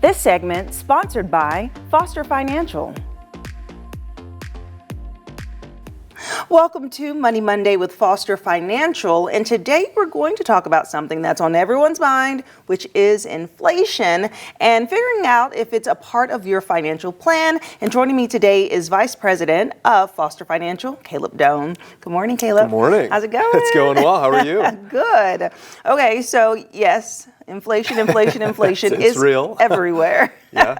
This segment sponsored by Foster Financial. Welcome to Money Monday with Foster Financial, and today we're going to talk about something that's on everyone's mind, which is inflation, and figuring out if it's a part of your financial plan. And joining me today is Vice President of Foster Financial, Caleb Doane. Good morning, Caleb. Good morning. How's it going? It's going well. How are you? Good. Okay, so yes, inflation it's is real. everywhere. Yeah.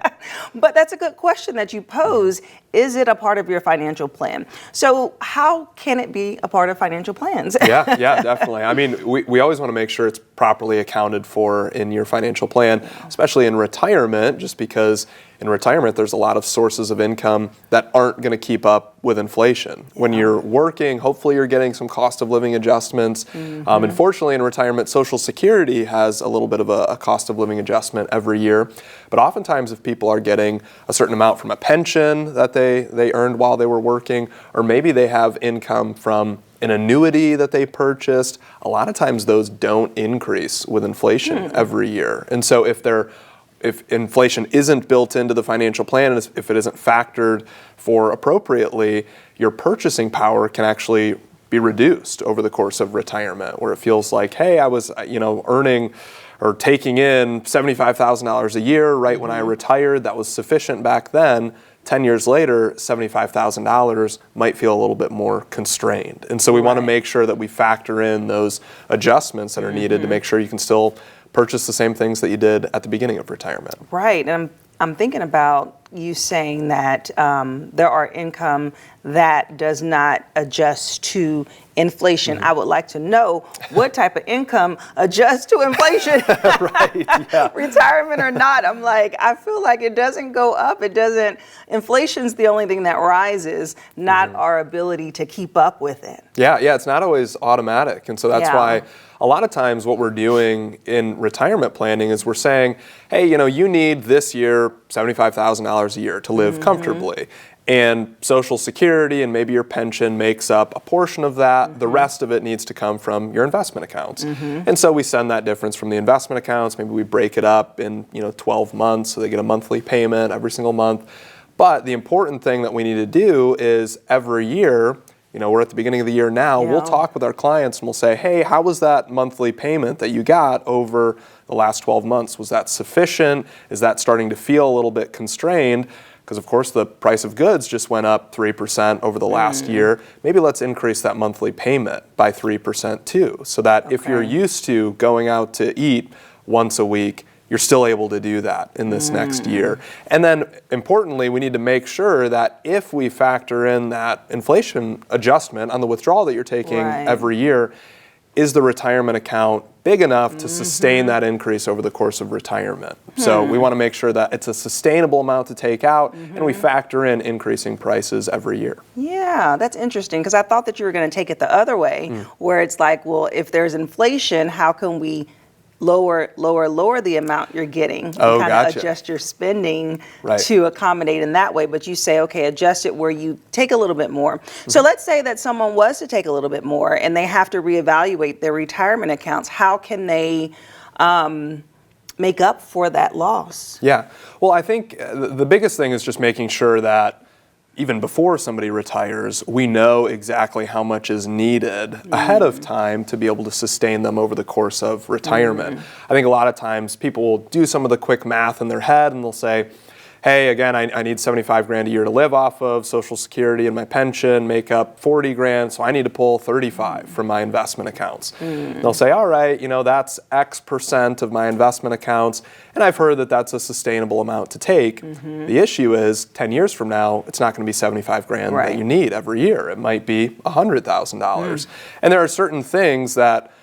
But that's a good question that you pose. Is it a part of your financial plan? So how can it be a part of financial plans? Yeah, definitely. I mean, we always want to make sure it's properly accounted for in your financial plan, especially in retirement, just because in retirement there's a lot of sources of income that aren't going to keep up with inflation. When you're working, hopefully you're getting some cost of living adjustments. Unfortunately, in retirement, Social Security has a little bit of a cost of living adjustment every year. But oftentimes if people are getting a certain amount from a pension that they earned while they were working, or maybe they have income from an annuity that they purchased, a lot of times those don't increase with inflation every year. And so if inflation isn't built into the financial plan, and if it isn't factored for appropriately, your purchasing power can actually be reduced over the course of retirement, where it feels like, hey, I was earning or taking in $75,000 a year right when I retired. That was sufficient back then. 10 years later, $75,000 might feel a little bit more constrained. And so we want to make sure that we factor in those adjustments that are needed to make sure you can still purchase the same things that you did at the beginning of retirement. Right. And I'm thinking about you saying that there are income that does not adjust to inflation. I would like to know what type of income adjusts to inflation. Right, yeah. Retirement or not. I'm like, I feel like it doesn't go up. Inflation's the only thing that rises, not our ability to keep up with it. Yeah, it's not always automatic. And so that's why a lot of times what we're doing in retirement planning is we're saying, hey, you need this year $75,000 a year to live comfortably. And Social Security and maybe your pension makes up a portion of that. The rest of it needs to come from your investment accounts. And so we send that difference from the investment accounts. Maybe we break it up in 12 months so they get a monthly payment every single month. But the important thing that we need to do is every year, we're at the beginning of the year now, we'll talk with our clients and we'll say, hey, how was that monthly payment that you got over the last 12 months? Was that sufficient? Is that starting to feel a little bit constrained? Because of course the price of goods just went up 3% over the last year. Maybe let's increase that monthly payment by 3% too, so that if you're used to going out to eat once a week, you're still able to do that in this next year. And then importantly, we need to make sure that if we factor in that inflation adjustment on the withdrawal that you're taking every year, is the retirement account big enough to sustain that increase over the course of retirement? So we want to make sure that it's a sustainable amount to take out, and we factor in increasing prices every year. Yeah, that's interesting, because I thought that you were going to take it the other way, where it's like, well, if there's inflation, how can we lower the amount you're getting and kind of adjust your spending to accommodate in that way? But you say, okay, adjust it where you take a little bit more. So let's say that someone was to take a little bit more and they have to reevaluate their retirement accounts. How can they make up for that loss? Yeah, well, I think the biggest thing is just making sure that even before somebody retires, we know exactly how much is needed ahead of time to be able to sustain them over the course of retirement. I think a lot of times people will do some of the quick math in their head and they'll say, hey, again, I need 75 grand a year to live off of. Social Security and my pension make up 40 grand, so I need to pull 35 from my investment accounts. They'll say, all right, that's X percent of my investment accounts, and I've heard that that's a sustainable amount to take. The issue is 10 years from now, it's not going to be 75 grand that you need every year. It might be $100,000. And there are certain things that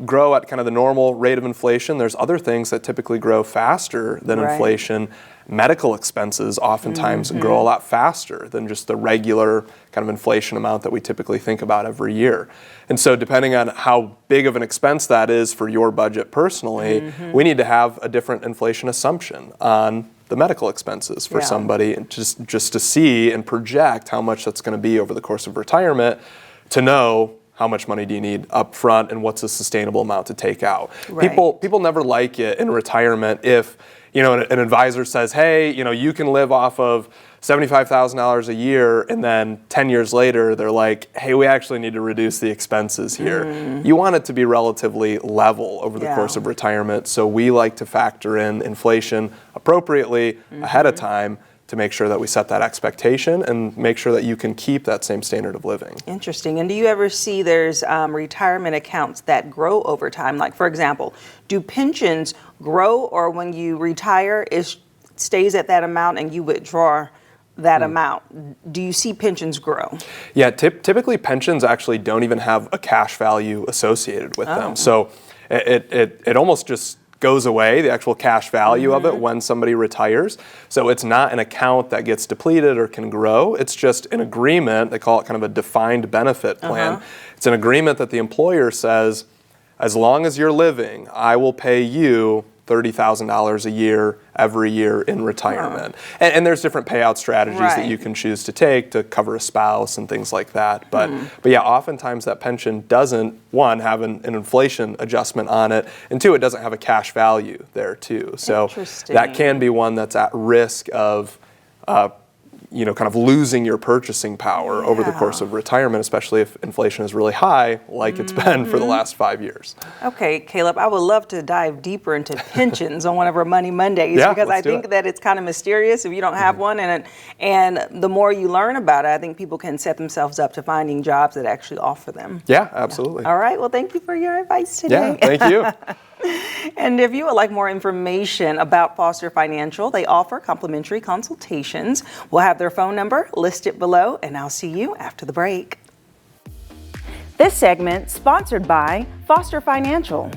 grow at kind of the normal rate of inflation. There's other things that typically grow faster than inflation. Medical expenses oftentimes grow a lot faster than just the regular kind of inflation amount that we typically think about every year. And so depending on how big of an expense that is for your budget personally, we need to have a different inflation assumption on the medical expenses for somebody, and just to see and project how much that's going to be over the course of retirement, to know how much money do you need up front and what's a sustainable amount to take out. Right. People never like it in retirement if, an advisor says, hey, you can live off of $75,000 a year, and then 10 years later, they're like, hey, we actually need to reduce the expenses here. You want it to be relatively level over the course of retirement, so we like to factor in inflation appropriately ahead of time to make sure that we set that expectation and make sure that you can keep that same standard of living. Interesting. And do you ever see there's retirement accounts that grow over time? Like, for example, do pensions grow, or when you retire, it stays at that amount and you withdraw that amount? Do you see pensions grow? Yeah, typically pensions actually don't even have a cash value associated with them. So it almost just goes away, the actual cash value of it when somebody retires. So it's not an account that gets depleted or can grow. It's just an agreement. They call it kind of a defined benefit plan. It's an agreement that the employer says, as long as you're living, I will pay you $30,000 a year every year in retirement. And there's different payout strategies that you can choose to take to cover a spouse and things like that. But yeah, oftentimes that pension doesn't, one, have an inflation adjustment on it, and two, it doesn't have a cash value there too. So that can be one that's at risk of kind of losing your purchasing power over the course of retirement, especially if inflation is really high, like it's been for the last 5 years. Okay, Caleb, I would love to dive deeper into pensions on one of our Money Mondays, because I think that it's kind of mysterious if you don't have one, and the more you learn about it, I think people can set themselves up to finding jobs that actually offer them. Yeah, absolutely. All right, well, thank you for your advice today. Yeah, thank you. And if you would like more information about Foster Financial, they offer complimentary consultations. We'll have their phone number listed below, and I'll see you after the break. This segment sponsored by Foster Financial.